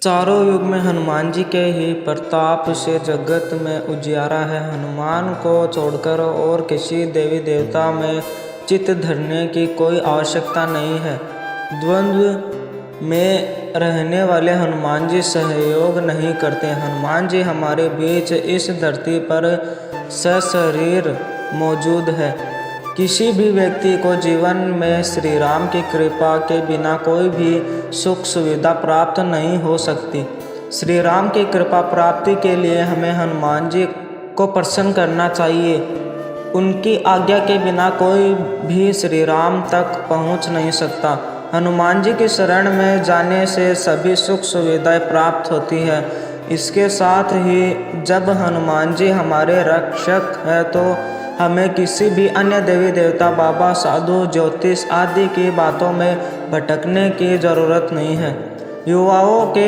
चारों युग में हनुमान जी के ही प्रताप से जगत में उजियारा है। हनुमान को छोड़कर और किसी देवी देवता में चित्त धरने की कोई आवश्यकता नहीं है। द्वंद्व में रहने वाले हनुमान जी सहयोग नहीं करते। हनुमान जी हमारे बीच इस धरती पर सशरीर मौजूद है। किसी भी व्यक्ति को जीवन में श्री राम की कृपा के बिना कोई भी सुख सुविधा प्राप्त नहीं हो सकती। श्री राम की कृपा प्राप्ति के लिए हमें हनुमान जी को प्रसन्न करना चाहिए। उनकी आज्ञा के बिना कोई भी श्री राम तक पहुंच नहीं सकता। हनुमान जी की शरण में जाने से सभी सुख सुविधाएं प्राप्त होती है। इसके साथ ही जब हनुमान जी हमारे रक्षक है तो हमें किसी भी अन्य देवी देवता, बाबा, साधु, ज्योतिष आदि की बातों में भटकने की ज़रूरत नहीं है। युवाओं के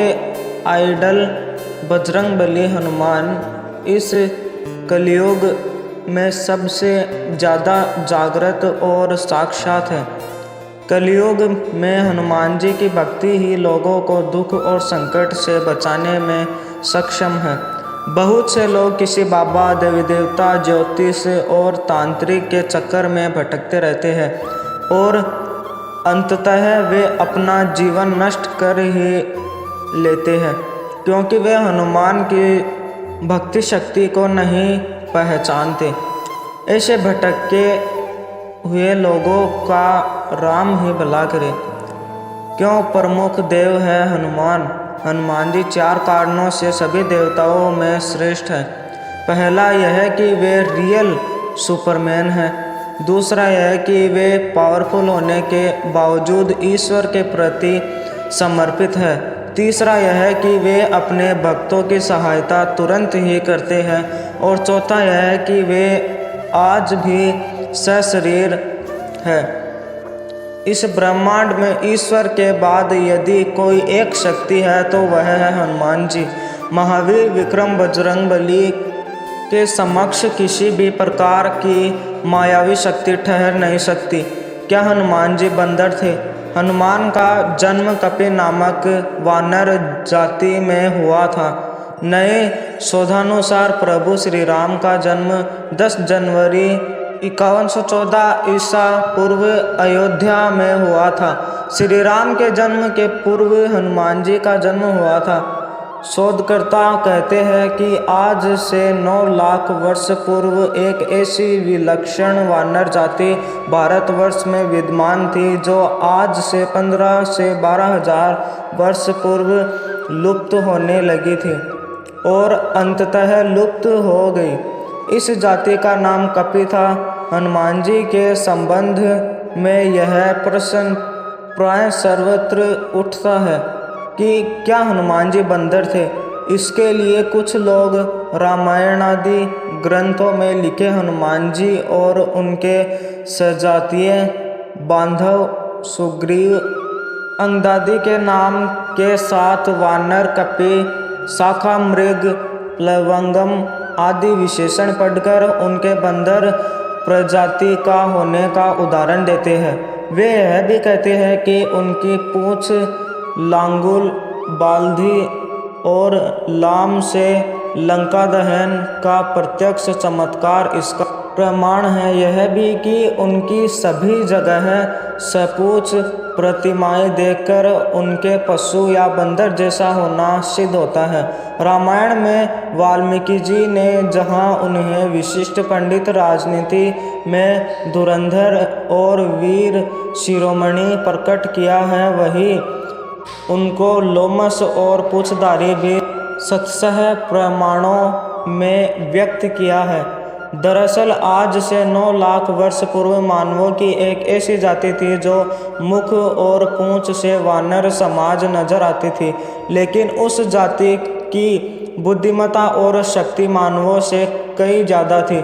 आइडल बजरंगबली हनुमान इस कलयुग में सबसे ज़्यादा जागृत और साक्षात है। कलयुग में हनुमान जी की भक्ति ही लोगों को दुख और संकट से बचाने में सक्षम है। बहुत से लोग किसी बाबा, देवी देवता, ज्योतिष और तांत्रिक के चक्कर में भटकते रहते हैं और अंततः वे अपना जीवन नष्ट कर ही लेते हैं, क्योंकि वे हनुमान की भक्ति शक्ति को नहीं पहचानते। ऐसे भटके हुए लोगों का राम ही भला करे। क्यों प्रमुख देव है हनुमान। हनुमान जी 4 कारणों से सभी देवताओं में श्रेष्ठ है। पहला यह कि वे रियल सुपरमैन हैं। दूसरा यह कि वे पावरफुल होने के बावजूद ईश्वर के प्रति समर्पित है। तीसरा यह कि वे अपने भक्तों की सहायता तुरंत ही करते हैं। और चौथा यह कि वे आज भी सशरीर है। इस ब्रह्मांड में ईश्वर के बाद यदि कोई एक शक्ति है तो वह है हनुमान जी। महावीर, विक्रम, बजरंगबली के समक्ष किसी भी प्रकार की मायावी शक्ति ठहर नहीं सकती। क्या हनुमान जी बंदर थे। हनुमान का जन्म कपि नामक वानर जाति में हुआ था। नए शोधानुसार प्रभु श्री राम का जन्म 10 जनवरी 5114 ईसा पूर्व अयोध्या में हुआ था। श्री राम के जन्म के पूर्व हनुमान जी का जन्म हुआ था। शोधकर्ता कहते हैं कि आज से 9 लाख वर्ष पूर्व एक ऐसी विलक्षण वानर जाति भारतवर्ष में विद्यमान थी जो आज से 15 से 12 हजार वर्ष पूर्व लुप्त होने लगी थी और अंततः लुप्त हो गई। इस जाति का नाम कपि था। हनुमान जी के संबंध में यह प्रश्न प्राय सर्वत्र उठता है कि क्या हनुमान जी बंदर थे। इसके लिए कुछ लोग रामायण आदि ग्रंथों में लिखे हनुमान जी और उनके सजातीय बांधव सुग्रीव, अंगदादी के नाम के साथ वानर, कपि, शाखा मृग, प्लवंगम आदि विशेषण पढ़कर उनके बंदर प्रजाति का होने का उदाहरण देते हैं। वे यह भी कहते हैं कि उनकी पूंछ लांगुल, बाल्धी और लाम से लंका दहन का प्रत्यक्ष चमत्कार इसका प्रमाण है। यह भी कि उनकी सभी जगह सपूछ प्रतिमाएं देखकर उनके पशु या बंदर जैसा होना सिद्ध होता है। रामायण में वाल्मीकि जी ने जहां उन्हें विशिष्ट पंडित, राजनीति में धुरंधर और वीर शिरोमणि प्रकट किया है, वहीं उनको लोमस और पूछधारी भी सत्सह प्रमाणों में व्यक्त किया है। दरअसल आज से 9 लाख वर्ष पूर्व मानवों की एक ऐसी जाति थी जो मुख और पूंछ से वानर समाज नजर आती थी, लेकिन उस जाति की बुद्धिमत्ता और शक्ति मानवों से कई ज़्यादा थी।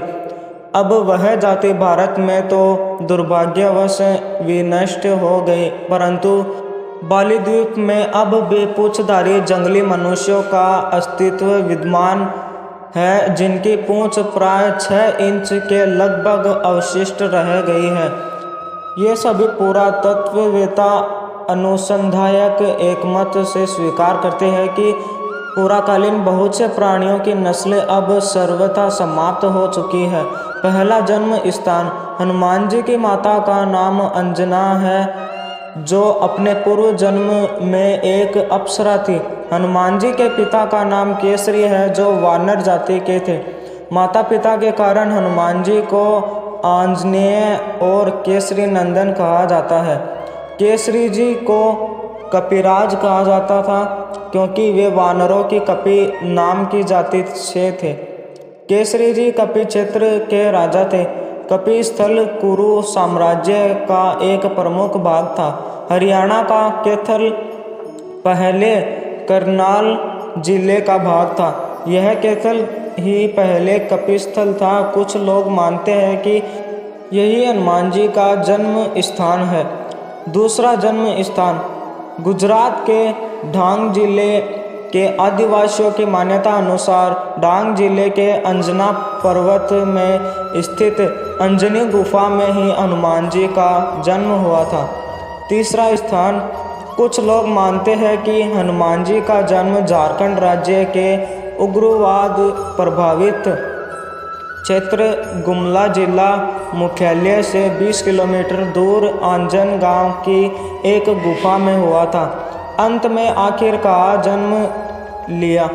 अब वह जाति भारत में तो दुर्भाग्यवश विनष्ट हो गई, परंतु बाली द्वीप में अब भी पूंछधारी जंगली मनुष्यों का अस्तित्व विद्यमान है, जिनकी पूंछ प्राय 6 इंच के लगभग अवशिष्ट रह गई है। ये सभी पुरातत्ववेत्ता अनुसंधायक एकमत से स्वीकार करते हैं कि पुराकालीन बहुत से प्राणियों की नस्लें अब सर्वथा समाप्त हो चुकी है। पहला जन्म स्थान। हनुमान जी की माता का नाम अंजना है, जो अपने पूर्व जन्म में एक अप्सरा थी। हनुमान जी के पिता का नाम केसरी है, जो वानर जाति के थे। माता पिता के कारण हनुमान जी को आंजनेय और केसरी नंदन कहा जाता है। केसरी जी को कपिराज कहा जाता था, क्योंकि वे वानरों की कपि नाम की जाति से थे। केसरी जी कपि क्षेत्र के राजा थे। कपि स्थल कुरु साम्राज्य का एक प्रमुख भाग था। हरियाणा का कैथल पहले करनाल जिले का भाग था। यह कैथल ही पहले कपिस्थल था। कुछ लोग मानते हैं कि यही हनुमान जी का जन्म स्थान है। दूसरा जन्म स्थान। गुजरात के डांग जिले के आदिवासियों की मान्यता अनुसार डांग जिले के अंजना पर्वत में स्थित अंजनी गुफा में ही हनुमान जी का जन्म हुआ था। तीसरा स्थान। कुछ लोग मानते हैं कि हनुमान जी का जन्म झारखंड राज्य के उग्रवाद प्रभावित क्षेत्र गुमला जिला मुख्यालय से 20 किलोमीटर दूर आंजन गांव की एक गुफा में हुआ था। अंत में आखिरकार जन्म लिया।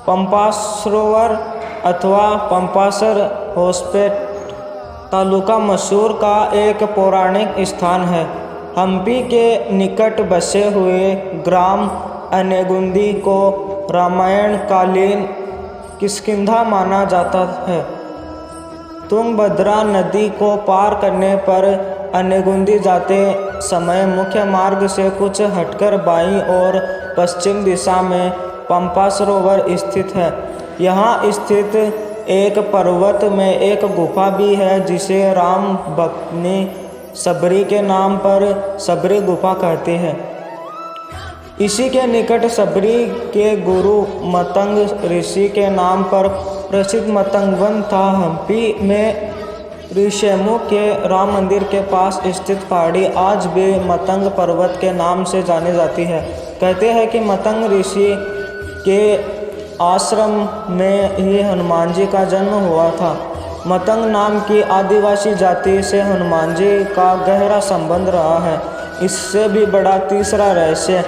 पंपा सरोवर अथवा पंपासर होस्पेट तालुका मैसूर का एक पौराणिक स्थान है। हम्पी के निकट बसे हुए ग्राम अनेगुंदी को रामायण कालीन किष्किंधा माना जाता है। तुंगभद्रा नदी को पार करने पर अनेगुंदी जाते समय मुख्य मार्ग से कुछ हटकर बाईं और पश्चिम दिशा में पंपा सरोवर स्थित है। यहाँ स्थित एक पर्वत में एक गुफा भी है, जिसे राम भक्तनी सबरी के नाम पर सबरी गुफा कहते हैं। इसी के निकट सबरी के गुरु मतंग ऋषि के नाम पर प्रसिद्ध मतंग वन था। हम्पी में ऋषिमुख के राम मंदिर के पास स्थित पहाड़ी आज भी मतंग पर्वत के नाम से जानी जाती है। कहते हैं कि मतंग ऋषि के आश्रम में ही हनुमान जी का जन्म हुआ था। मतंग नाम की आदिवासी जाति से हनुमान जी का गहरा संबंध रहा है। इससे भी बड़ा तीसरा रहस्य,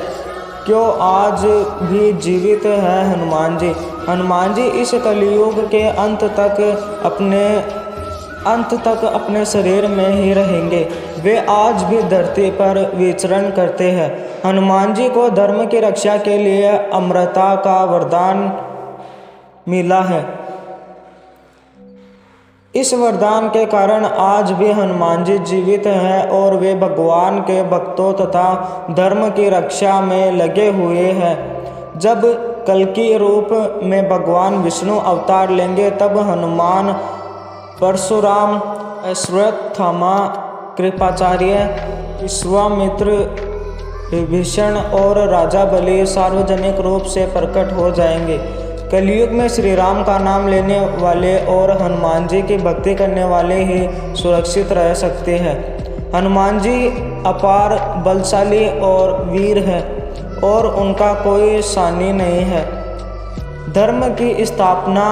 क्यों आज भी जीवित है हनुमान जी। हनुमान जी इस कलयुग के अंत तक अपने शरीर में ही रहेंगे। वे आज भी धरती पर विचरण करते हैं। हनुमान जी को धर्म की रक्षा के लिए अमरता का वरदान मिला है। इस वरदान के कारण आज भी हनुमान जी जीवित हैं और वे भगवान के भक्तों तथा धर्म की रक्षा में लगे हुए हैं। जब कल्कि रूप में भगवान विष्णु अवतार लेंगे, तब हनुमान, परशुराम, अश्वत्थामा, कृपाचार्य, विश्वामित्र, विभीषण और राजा बलि सार्वजनिक रूप से प्रकट हो जाएंगे। कलयुग में श्री राम का नाम लेने वाले और हनुमान जी की भक्ति करने वाले ही सुरक्षित रह सकते हैं। हनुमान जी अपार बलशाली और वीर है और उनका कोई सानी नहीं है। धर्म की स्थापना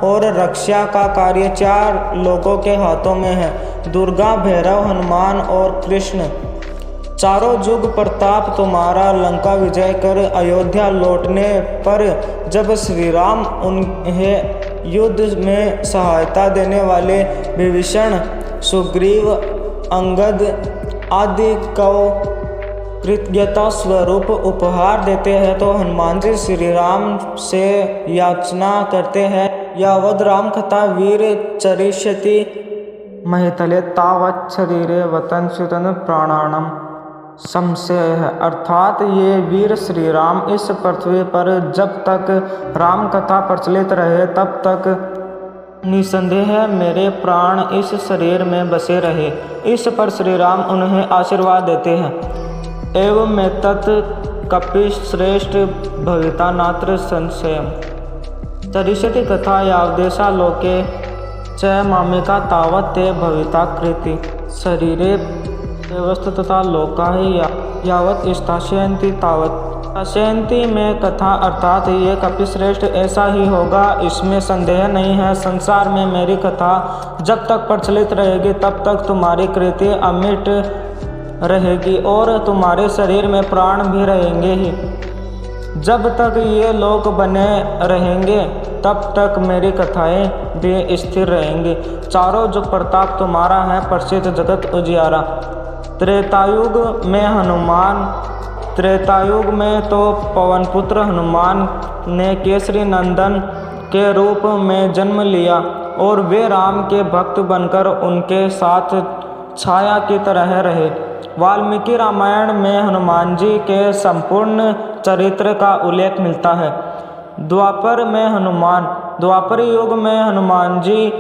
और रक्षा का कार्य 4 लोगों के हाथों में है, दुर्गा, भैरव, हनुमान और कृष्ण। चारों युग प्रताप तुम्हारा लंका विजय कर अयोध्या लौटने पर जब श्री राम उन्हें युद्ध में सहायता देने वाले विभीषण, सुग्रीव, अंगद आदि को कृतज्ञता स्वरूप उपहार देते हैं, तो हनुमान जी श्री राम से याचना करते हैं, यावद राम कथा वीर चरिष्यति महितले तावत् शरीरे वतन सुतन प्राणानम संशय है। अर्थात ये वीर श्री राम इस पृथ्वी पर जब तक राम कथा प्रचलित रहे तब तक निसंदेह मेरे प्राण इस शरीर में बसे रहे। इस पर श्री राम उन्हें आशीर्वाद देते हैं। एवं में तत् कपिश्रेष्ठ भविता नात्र संशयम् चरिष्यति कथा यावदेशा लोके च मामिका तावत् ते भविता कृति शरीरे देवस्त तथा लोका यावत स्थास्यन्ति तावत। स्थास्यन्ति में कथा अर्थात ये कपिश्रेष्ठ ऐसा ही होगा, इसमें संदेह नहीं है। संसार में मेरी कथा जब तक प्रचलित रहेगी तब तक तुम्हारी कृति अमिट रहेगी और तुम्हारे शरीर में प्राण भी रहेंगे ही। जब तक ये लोक बने रहेंगे तब तक मेरी कथाएं भी स्थिर रहेंगी। चारों जो प्रताप तुम्हारा है प्रसिद्ध जगत उजियारा। त्रेतायुग में तो पवनपुत्र हनुमान ने केसरी नंदन के रूप में जन्म लिया और वे राम के भक्त बनकर उनके साथ छाया की तरह रहे। वाल्मीकि रामायण में हनुमान जी के संपूर्ण चरित्र का उल्लेख मिलता है। द्वापर युग में हनुमान जी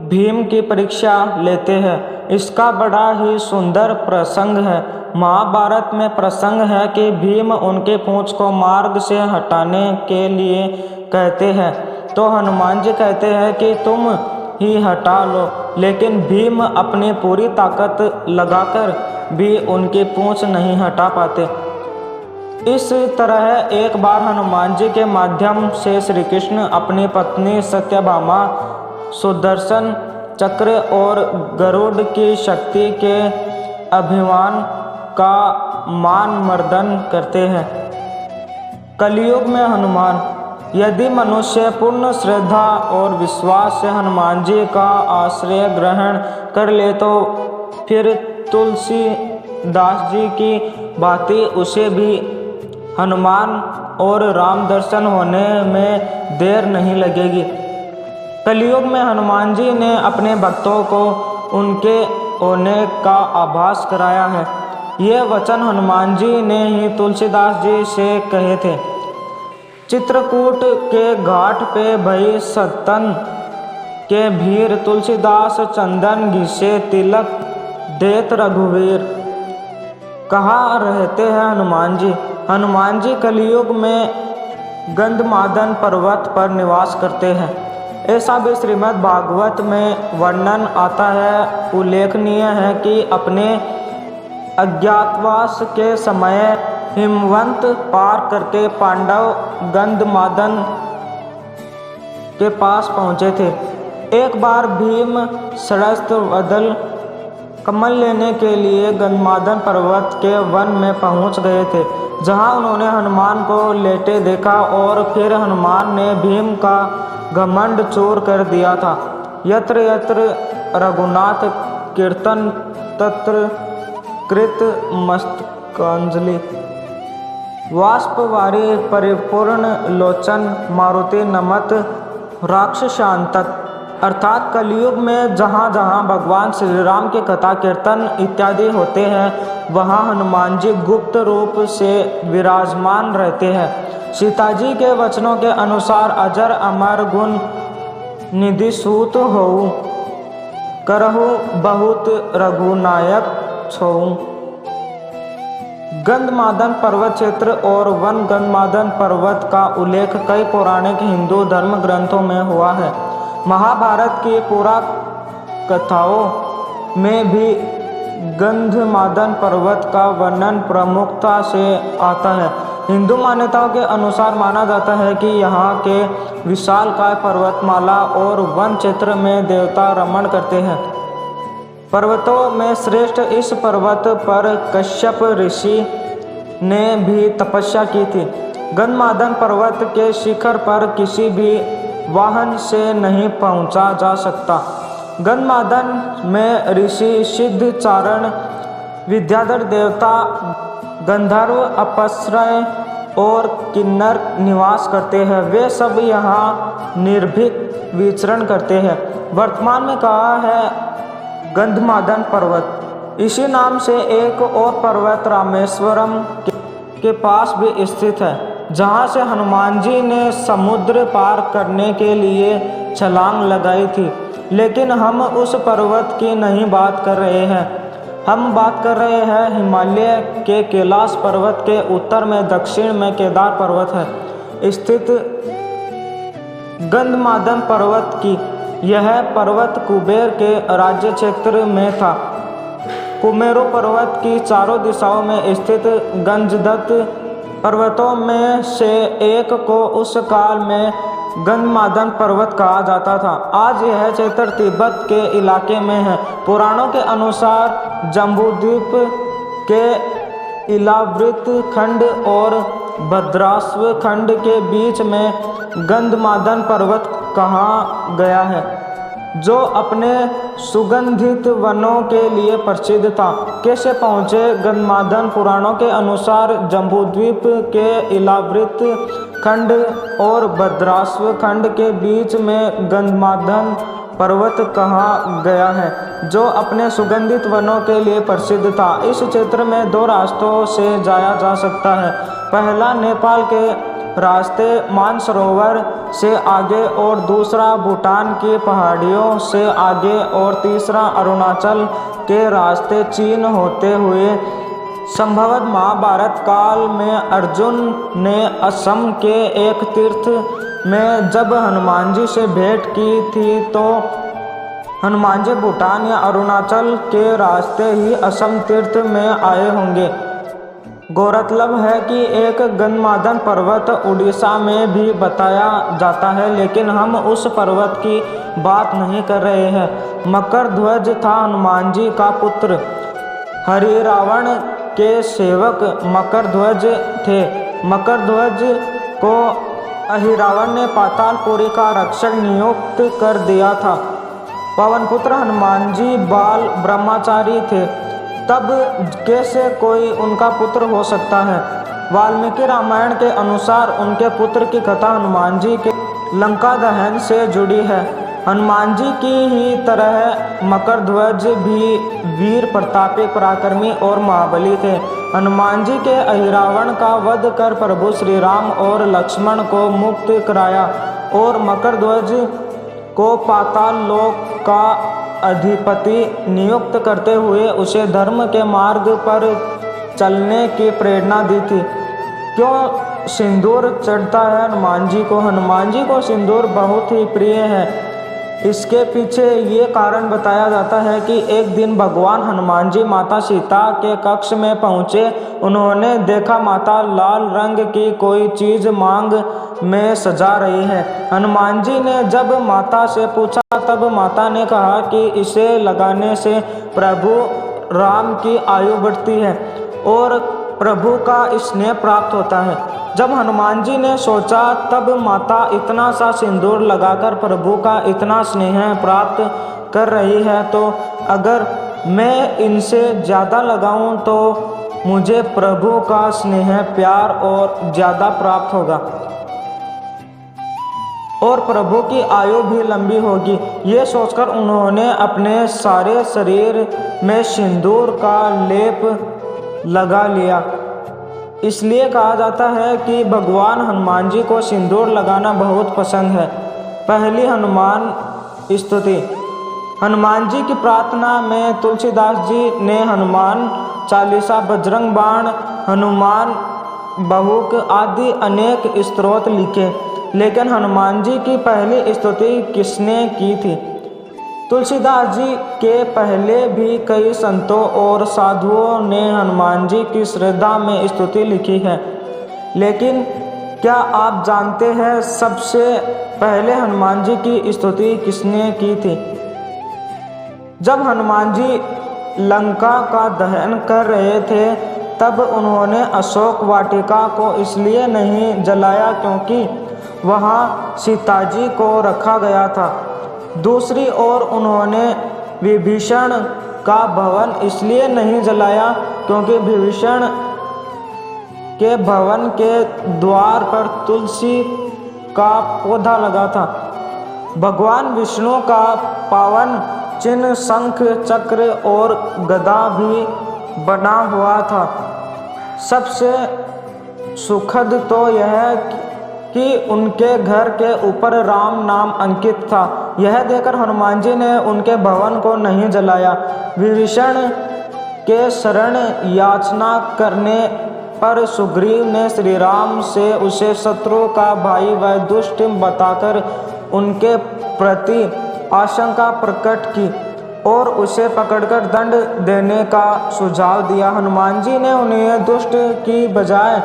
भीम की परीक्षा लेते हैं। इसका बड़ा ही सुंदर प्रसंग है। महाभारत में प्रसंग है कि भीम उनके पूंछ को मार्ग से हटाने के लिए कहते हैं तो हनुमान जी कहते हैं कि तुम ही हटा लो, लेकिन भीम अपनी पूरी ताकत लगाकर भी उनकी पूंछ नहीं हटा पाते। इस तरह एक बार हनुमान जी के माध्यम से श्री कृष्ण अपनी पत्नी सत्यभामा, सुदर्शन चक्र और गरुड़ की शक्ति के अभिमान का मान मर्दन करते हैं। कलयुग में हनुमान। यदि मनुष्य पूर्ण श्रद्धा और विश्वास से हनुमान जी का आश्रय ग्रहण कर ले तो फिर तुलसीदास जी की भांति उसे भी हनुमान और राम दर्शन होने में देर नहीं लगेगी। कलयुग में हनुमान जी ने अपने भक्तों को उनके होने का आभास कराया है। ये वचन हनुमान जी ने ही तुलसीदास जी से कहे थे। चित्रकूट के घाट पे भई सतन के भीर, तुलसीदास चंदन घिसे तिलक देत रघुवीर। कहाँ रहते हैं हनुमान जी? हनुमान जी कलयुग में गंधमादन पर्वत पर निवास करते हैं। ऐसा भी श्रीमद् भागवत में वर्णन आता है। उल्लेखनीय है कि अपने अज्ञातवास के समय हिमवंत पार करके पांडव गंधमादन के पास पहुँचे थे। एक बार भीम शरस्त्र बदल कमल लेने के लिए गंधमादन पर्वत के वन में पहुंच गए थे, जहां उन्होंने हनुमान को लेटे देखा और फिर हनुमान ने भीम का घमंड चूर कर दिया था। यत्र यत्र रघुनाथ कीर्तन तत्र कृत मस्तकांजलि। वाष्पवारी परिपूर्ण लोचन मारुति नमत राक्षसांतक। अर्थात कलयुग में जहाँ जहाँ भगवान श्री राम के कथा कीर्तन इत्यादि होते हैं वहाँ हनुमान जी गुप्त रूप से विराजमान रहते हैं। सीता जी के वचनों के अनुसार अजर अमर गुण निधि सूत होऊ, करहु बहुत रघुनायक छोऊ। गंधमादन पर्वत क्षेत्र और वन गंधमादन पर्वत का उल्लेख कई पौराणिक हिंदू धर्म ग्रंथों में हुआ है। महाभारत की पुराण कथाओं में भी गंधमादन पर्वत का वर्णन प्रमुखता से आता है। हिंदू मान्यताओं के अनुसार माना जाता है कि यहाँ के विशालकाय पर्वतमाला और वन क्षेत्र में देवता रमण करते हैं। पर्वतों में श्रेष्ठ इस पर्वत पर कश्यप ऋषि ने भी तपस्या की थी। गंधमादन पर्वत के शिखर पर किसी भी वाहन से नहीं पहुंचा जा सकता। गंधमादन में ऋषि सिद्धचारण, विद्याधर देवता, गंधर्व, अप्सराएं और किन्नर निवास करते हैं। वे सब यहाँ निर्भीक विचरण करते हैं। वर्तमान में कहा है गंधमादन पर्वत। इसी नाम से एक और पर्वत रामेश्वरम के पास भी स्थित है, जहाँ से हनुमान जी ने समुद्र पार करने के लिए छलांग लगाई थी। लेकिन हम उस पर्वत की नहीं बात कर रहे हैं। हम बात कर रहे हैं हिमालय के कैलाश पर्वत के उत्तर में दक्षिण में केदार पर्वत है स्थित गंधमादन पर्वत की। यह पर्वत कुबेर के राज्य क्षेत्र में था। कुमेरु पर्वत की चारों दिशाओं में स्थित गंजदत्त पर्वतों में से एक को उस काल में गंधमादन पर्वत कहा जाता था। आज यह क्षेत्र तिब्बत के इलाके में है। पुराणों के अनुसार जम्बूद्वीप के इलावृत खंड और भद्राश्व खंड के बीच में गंधमादन पर्वत कहा गया है, जो अपने सुगंधित वनों के लिए प्रसिद्ध था। कैसे पहुँचे गंधमादन? पुराणों के अनुसार जम्बूद्वीप के इलावृत खंड और भद्राश्व खंड के बीच में गंधमादन पर्वत कहा गया है, जो अपने सुगंधित वनों के लिए प्रसिद्ध था। इस क्षेत्र में 2 रास्तों से जाया जा सकता है। पहला नेपाल के रास्ते मानसरोवर से आगे और दूसरा भूटान की पहाड़ियों से आगे और तीसरा अरुणाचल के रास्ते चीन होते हुए। संभवतः महाभारत काल में अर्जुन ने असम के एक तीर्थ में जब हनुमान जी से भेंट की थी, तो हनुमान जी भूटान या अरुणाचल के रास्ते ही असम तीर्थ में आए होंगे। गौरतलब है कि एक गंधमादन पर्वत उड़ीसा में भी बताया जाता है, लेकिन हम उस पर्वत की बात नहीं कर रहे हैं। मकरध्वज था हनुमान जी का पुत्र। हरिरावण के सेवक मकरध्वज थे। मकरध्वज को अहिरावण ने पातालपुरी का रक्षक नियुक्त कर दिया था। पवनपुत्र हनुमान जी बाल ब्रह्मचारी थे, तब कैसे कोई उनका पुत्र हो सकता है? वाल्मीकि रामायण के अनुसार उनके पुत्र की कथा हनुमान जी के लंका दहन से जुड़ी है। हनुमान जी की ही तरह मकरध्वज भी वीर प्रतापी पराक्रमी और महाबली थे। हनुमान जी के अहिरावण का वध कर प्रभु श्री राम और लक्ष्मण को मुक्त कराया और मकरध्वज को पाताल लोक का अधिपति नियुक्त करते हुए उसे धर्म के मार्ग पर चलने की प्रेरणा दी थी। क्यों सिंदूर चढ़ता है हनुमान जी को? हनुमान जी को सिंदूर बहुत ही प्रिय है। इसके पीछे ये कारण बताया जाता है कि एक दिन भगवान हनुमान जी माता सीता के कक्ष में पहुँचे। उन्होंने देखा माता लाल रंग की कोई चीज़ मांग में सजा रही है। हनुमान जी ने जब माता से पूछा, तब माता ने कहा कि इसे लगाने से प्रभु राम की आयु बढ़ती है और प्रभु का स्नेह प्राप्त होता है। जब हनुमान जी ने सोचा, तब माता इतना सा सिंदूर लगाकर प्रभु का इतना स्नेह प्राप्त कर रही है, तो अगर मैं इनसे ज़्यादा लगाऊं तो मुझे प्रभु का स्नेह प्यार और ज़्यादा प्राप्त होगा और प्रभु की आयु भी लंबी होगी। ये सोचकर उन्होंने अपने सारे शरीर में सिंदूर का लेप लगा लिया। इसलिए कहा जाता है कि भगवान हनुमान जी को सिंदूर लगाना बहुत पसंद है। पहली हनुमान स्तुति। हनुमान जी की प्रार्थना में तुलसीदास जी ने हनुमान चालीसा, बजरंग बाण, हनुमान बहुक आदि अनेक स्तोत्र लिखे, लेकिन हनुमान जी की पहली स्तुति किसने की थी? तुलसीदास जी के पहले भी कई संतों और साधुओं ने हनुमान जी की श्रद्धा में स्तुति लिखी है, लेकिन क्या आप जानते हैं सबसे पहले हनुमान जी की स्तुति किसने की थी? जब हनुमान जी लंका का दहन कर रहे थे, तब उन्होंने अशोक वाटिका को इसलिए नहीं जलाया क्योंकि वहाँ सीता जी को रखा गया था। दूसरी ओर उन्होंने विभीषण का भवन इसलिए नहीं जलाया क्योंकि विभीषण के भवन के द्वार पर तुलसी का पौधा लगा था। भगवान विष्णु का पावन चिन्ह शंख, चक्र और गदा भी बना हुआ था। सबसे सुखद तो यह कि उनके घर के ऊपर राम नाम अंकित था। यह देखकर हनुमान जी ने उनके भवन को नहीं जलाया। विभीषण के शरण याचना करने पर सुग्रीव ने श्री राम से उसे शत्रु का भाई व दुष्ट बताकर उनके प्रति आशंका प्रकट की। और उसे पकड़कर दंड देने का सुझाव दिया। हनुमान जी ने उन्हें दुष्ट की बजाय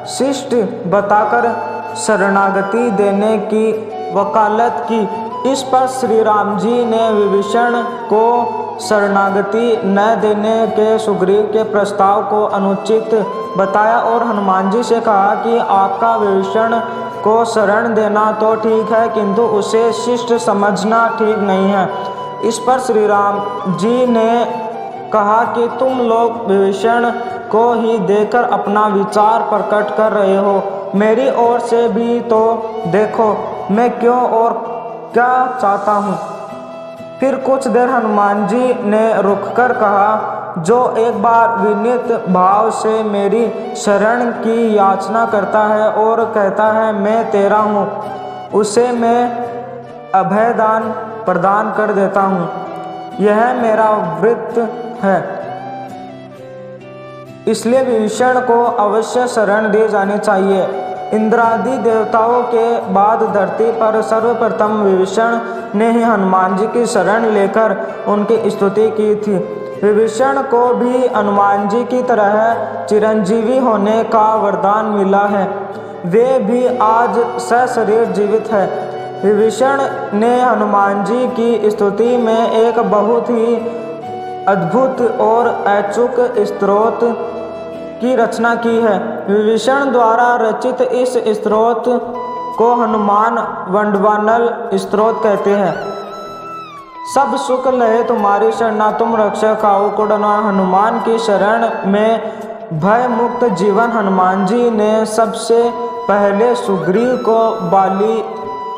शिष्ट बताकर शरणागति देने की वकालत की। इस पर श्री राम जी ने विभीषण को शरणागति न देने के सुग्रीव के प्रस्ताव को अनुचित बताया और हनुमान जी से कहा कि आपका विभीषण को शरण देना तो ठीक है, किंतु उसे शिष्ट समझना ठीक नहीं है। इस पर श्री राम जी ने कहा कि तुम लोग विभीषण को ही देकर अपना विचार प्रकट कर रहे हो, मेरी ओर से भी तो देखो मैं क्यों और क्या चाहता हूँ। फिर कुछ देर हनुमान जी ने रुककर कहा, जो एक बार विनीत भाव से मेरी शरण की याचना करता है और कहता है मैं तेरा हूँ, उसे मैं अभयदान प्रदान कर देता हूँ। यह मेरा व्रत है, इसलिए विभीषण को अवश्य शरण दी जानी चाहिए। इंद्रादि देवताओं के बाद धरती पर सर्वप्रथम विभीषण ने ही हनुमान जी की शरण लेकर उनकी स्तुति की थी। विभीषण को भी हनुमान जी की तरह चिरंजीवी होने का वरदान मिला है, वे भी आज सशरीर जीवित है। विभीषण ने हनुमान जी की स्तुति में एक बहुत ही अद्भुत और अचूक स्तोत्र की रचना की है। विभीषण द्वारा रचित इस स्तोत्र को हनुमान वंडवानल स्तोत्र कहते हैं। सब सुख लहे तुम्हारी शरणा, तुम रक्षक आओ कुड़ना। हनुमान की शरण में भय मुक्त जीवन हनुमान जी ने सबसे पहले सुग्रीव को बाली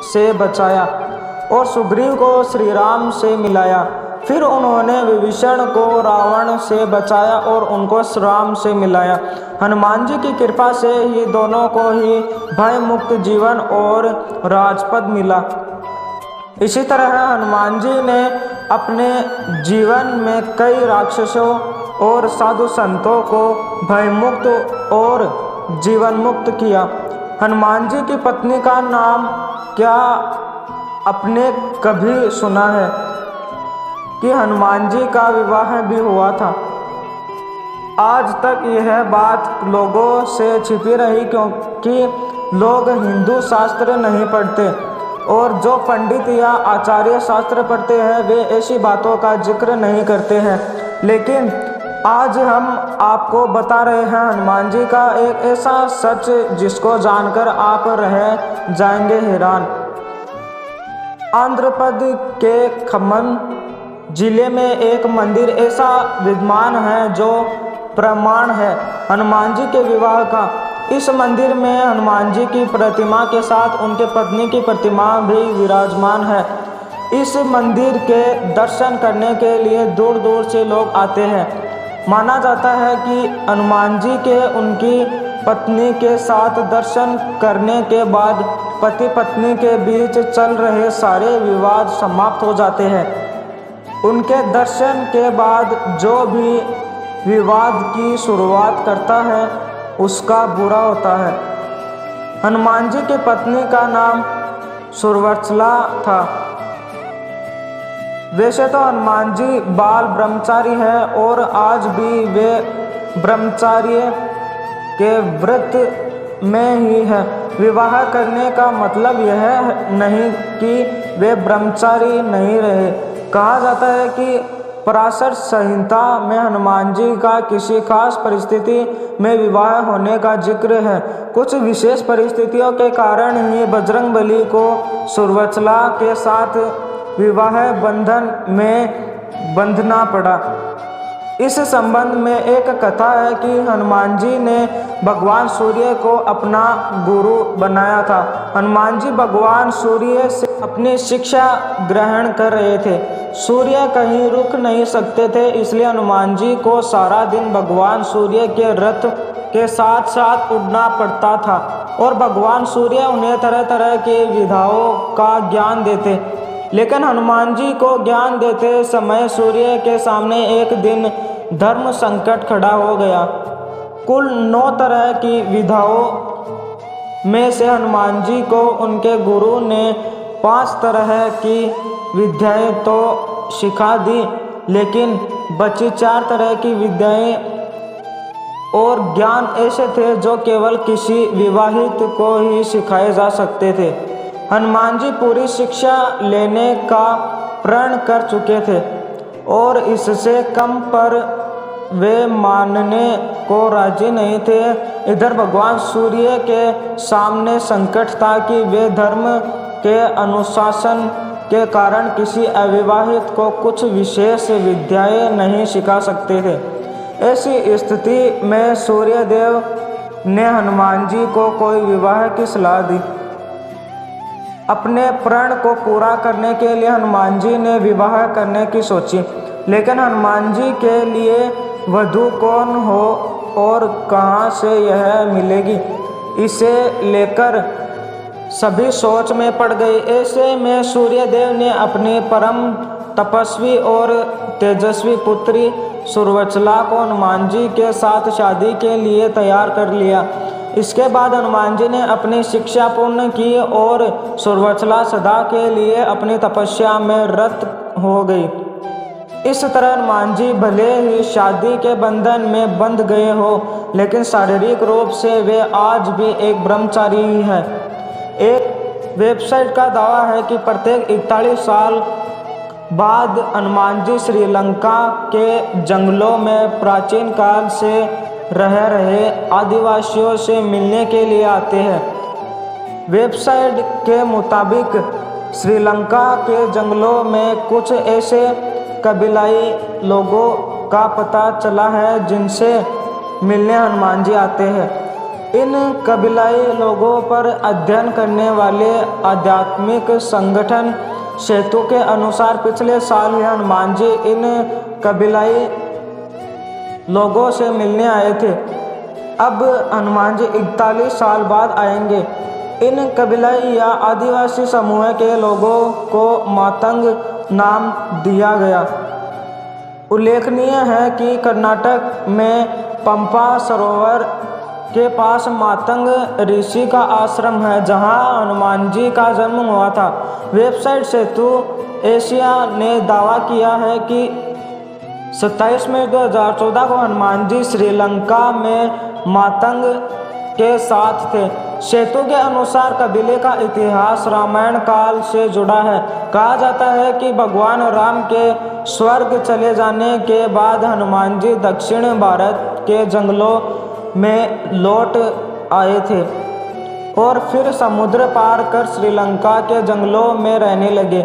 से बचाया और सुग्रीव को श्री राम से मिलाया। फिर उन्होंने विभीषण को रावण से बचाया और उनको राम से मिलाया। हनुमान जी की कृपा से ही दोनों को ही भय मुक्त जीवन और राजपद मिला। इसी तरह हनुमान जी ने अपने जीवन में कई राक्षसों और साधु संतों को भयमुक्त और जीवन मुक्त किया। हनुमान जी की पत्नी का नाम क्या आपने कभी सुना है कि हनुमान जी का विवाह भी हुआ था? आज तक यह बात लोगों से छिपी रही, क्योंकि लोग हिंदू शास्त्र नहीं पढ़ते और जो पंडित या आचार्य शास्त्र पढ़ते हैं वे ऐसी बातों का जिक्र नहीं करते हैं। लेकिन आज हम आपको बता रहे हैं हनुमान जी का एक ऐसा सच जिसको जानकर आप रह जाएंगे हैरान। आंध्र प्रदेश के खम्मम जिले में एक मंदिर ऐसा विद्यमान है जो प्रमाण है हनुमान जी के विवाह का। इस मंदिर में हनुमान जी की प्रतिमा के साथ उनके पत्नी की प्रतिमा भी विराजमान है। इस मंदिर के दर्शन करने के लिए दूर दूर से लोग आते हैं। माना जाता है कि हनुमान जी के उनकी पत्नी के साथ दर्शन करने के बाद पति पत्नी के बीच चल रहे सारे विवाद समाप्त हो जाते हैं। उनके दर्शन के बाद जो भी विवाद की शुरुआत करता है उसका बुरा होता है। हनुमान जी की पत्नी का नाम सुरवत्सला था। वैसे तो हनुमान जी बाल ब्रह्मचारी है और आज भी वे ब्रह्मचार्य के व्रत में ही है। विवाह करने का मतलब यह नहीं कि वे ब्रह्मचारी नहीं रहे। कहा जाता है कि पराशर संहिता में हनुमान जी का किसी खास परिस्थिति में विवाह होने का जिक्र है। कुछ विशेष परिस्थितियों के कारण ही बजरंगबली को सुरवत्सला के साथ विवाह बंधन में बंधना पड़ा। इस संबंध में एक कथा है कि हनुमान जी ने भगवान सूर्य को अपना गुरु बनाया था। हनुमान जी भगवान सूर्य से अपनी शिक्षा ग्रहण कर रहे थे। सूर्य कहीं रुक नहीं सकते थे, इसलिए हनुमान जी को सारा दिन भगवान सूर्य के रथ के साथ साथ उड़ना पड़ता था और भगवान सूर्य उन्हें तरह तरह के विधाओं का ज्ञान देते। लेकिन हनुमान जी को ज्ञान देते समय सूर्य के सामने एक दिन धर्म संकट खड़ा हो गया। कुल 9 तरह की विधाओं में से हनुमान जी को उनके गुरु ने 5 तरह की विद्याएं तो सिखा दी, लेकिन बची 4 तरह की विद्याएं और ज्ञान ऐसे थे जो केवल किसी विवाहित को ही सिखाए जा सकते थे। हनुमान जी पूरी शिक्षा लेने का प्रण कर चुके थे और इससे कम पर वे मानने को राजी नहीं थे। इधर भगवान सूर्य के सामने संकट था कि वे धर्म के अनुशासन के कारण किसी अविवाहित को कुछ विशेष विद्याएं नहीं सिखा सकते थे। ऐसी स्थिति में सूर्यदेव ने हनुमान जी को कोई विवाह की सलाह दी। अपने प्रण को पूरा करने के लिए हनुमान जी ने विवाह करने की सोची, लेकिन हनुमान जी के लिए वधू कौन हो और कहाँ से यह मिलेगी, इसे लेकर सभी सोच में पड़ गए। ऐसे में सूर्यदेव ने अपनी परम तपस्वी और तेजस्वी पुत्री सुरवचला को हनुमान जी के साथ शादी के लिए तैयार कर लिया। इसके बाद हनुमान जी ने अपनी शिक्षा पूर्ण की और सुरवचला सदा के लिए अपनी तपस्या में रत हो गई। इस तरह हनुमान जी भले ही शादी के बंधन में बंध गए हो, लेकिन शारीरिक रूप से वे आज भी एक ब्रह्मचारी ही है। एक वेबसाइट का दावा है कि प्रत्येक 41 साल बाद हनुमान जी श्रीलंका के जंगलों में प्राचीन काल से रह रहे आदिवासियों से मिलने के लिए आते हैं। वेबसाइट के मुताबिक श्रीलंका के जंगलों में कुछ ऐसे कबीलाई लोगों का पता चला है जिनसे मिलने हनुमान जी आते हैं। इन कबीलाई लोगों पर अध्ययन करने वाले आध्यात्मिक संगठन सेतु के अनुसार पिछले साल ही हनुमान जी इन कबीलाई लोगों से मिलने आए थे। अब हनुमान जी 41 साल बाद आएंगे। इन कबीलाई या आदिवासी समूह के लोगों को मातंग नाम दिया गया। उल्लेखनीय है कि कर्नाटक में पंपा सरोवर के पास मातंग ऋषि का आश्रम है, जहां हनुमान जी का जन्म हुआ था। वेबसाइट सेतु एशिया ने दावा किया है कि 27 मई 2014 को हनुमान जी श्रीलंका में मातंग के साथ थे। सेतु के अनुसार कबीले का इतिहास रामायण काल से जुड़ा है। कहा जाता है कि भगवान राम के स्वर्ग चले जाने के बाद हनुमान जी दक्षिण भारत के जंगलों में लौट आए थे और फिर समुद्र पार कर श्रीलंका के जंगलों में रहने लगे।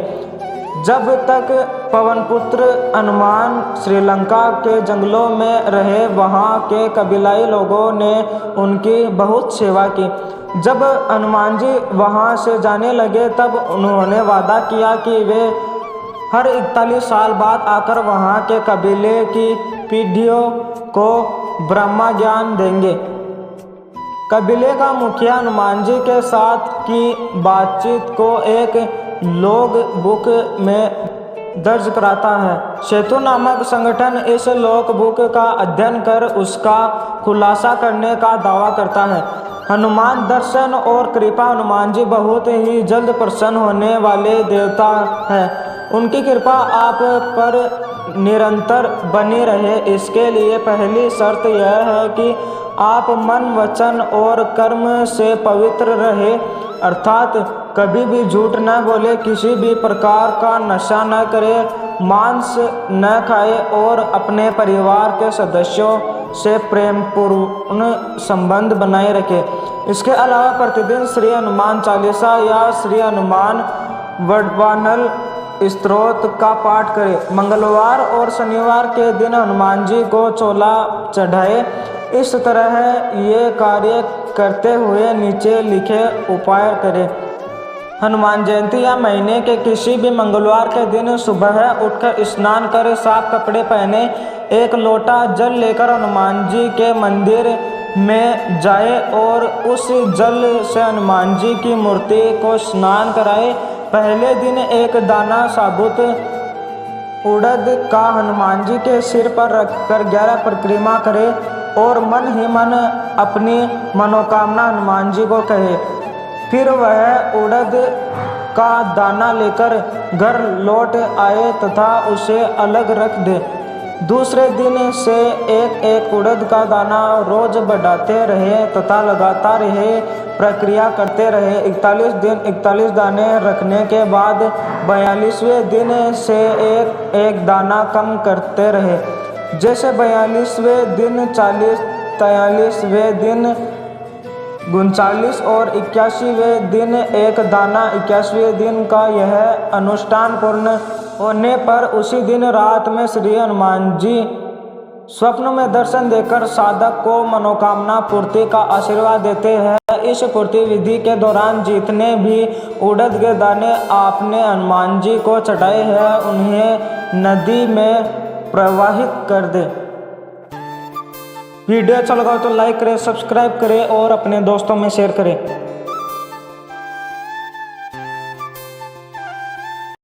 जब तक पवनपुत्र हनुमान श्रीलंका के जंगलों में रहे, वहाँ के कबीलाई लोगों ने उनकी बहुत सेवा की। जब हनुमान जी वहाँ से जाने लगे, तब उन्होंने वादा किया कि वे हर 41 साल बाद आकर वहाँ के कबीले की पीढ़ियों को ब्रह्मा ज्ञान देंगे। कबीले का मुखिया हनुमान जी के साथ की बातचीत को एक लॉग बुक में दर्ज कराता है। सेतु नामक संगठन इस लॉग बुक का अध्ययन कर उसका खुलासा करने का दावा करता है। हनुमान दर्शन और कृपा हनुमान जी बहुत ही जल्द प्रसन्न होने वाले देवता हैं। उनकी कृपा आप पर निरंतर बनी रहे, इसके लिए पहली शर्त यह है कि आप मन, वचन और कर्म से पवित्र रहे, अर्थात कभी भी झूठ न बोले, किसी भी प्रकार का नशा न करे, मांस न खाए और अपने परिवार के सदस्यों से प्रेमपूर्ण संबंध बनाए रखे। इसके अलावा प्रतिदिन श्री हनुमान चालीसा या श्री हनुमान वडवानल स्तोत्र का पाठ करें। मंगलवार और शनिवार के दिन हनुमान जी को चोला चढ़ाए। इस तरह ये कार्य करते हुए नीचे लिखे उपाय करें। हनुमान जयंती या महीने के किसी भी मंगलवार के दिन सुबह उठकर स्नान कर साफ कपड़े पहने, एक लोटा जल लेकर हनुमान जी के मंदिर में जाए और उस जल से हनुमान जी की मूर्ति को स्नान कराए। पहले दिन एक दाना साबुत उड़द का हनुमान जी के सिर पर रखकर 11 परिक्रमा करे और मन ही मन अपनी मनोकामना हनुमान जी को कहे। फिर वह उड़द का दाना लेकर घर लौट आए तथा उसे अलग रख दे। दूसरे दिन से एक एक उड़द का दाना रोज बढ़ाते रहे तथा लगातार यह प्रक्रिया करते रहे। 41 दिन 41 दाने रखने के बाद 42वें दिन से एक एक दाना कम करते रहे। जैसे 42वें दिन 40, 43वें दिन 39 और 81वें दिन एक दाना। 81वें दिन का यह अनुष्ठान पूर्ण होने पर उसी दिन रात में श्री हनुमान जी स्वप्न में दर्शन देकर साधक को मनोकामना पूर्ति का आशीर्वाद देते हैं। इस पूर्ति विधि के दौरान जितने भी उड़द के दाने आपने हनुमान जी को चढ़ाए हैं उन्हें नदी में प्रवाहित कर दे। वीडियो अच्छा लगा तो लाइक करें, सब्सक्राइब करें और अपने दोस्तों में शेयर करें।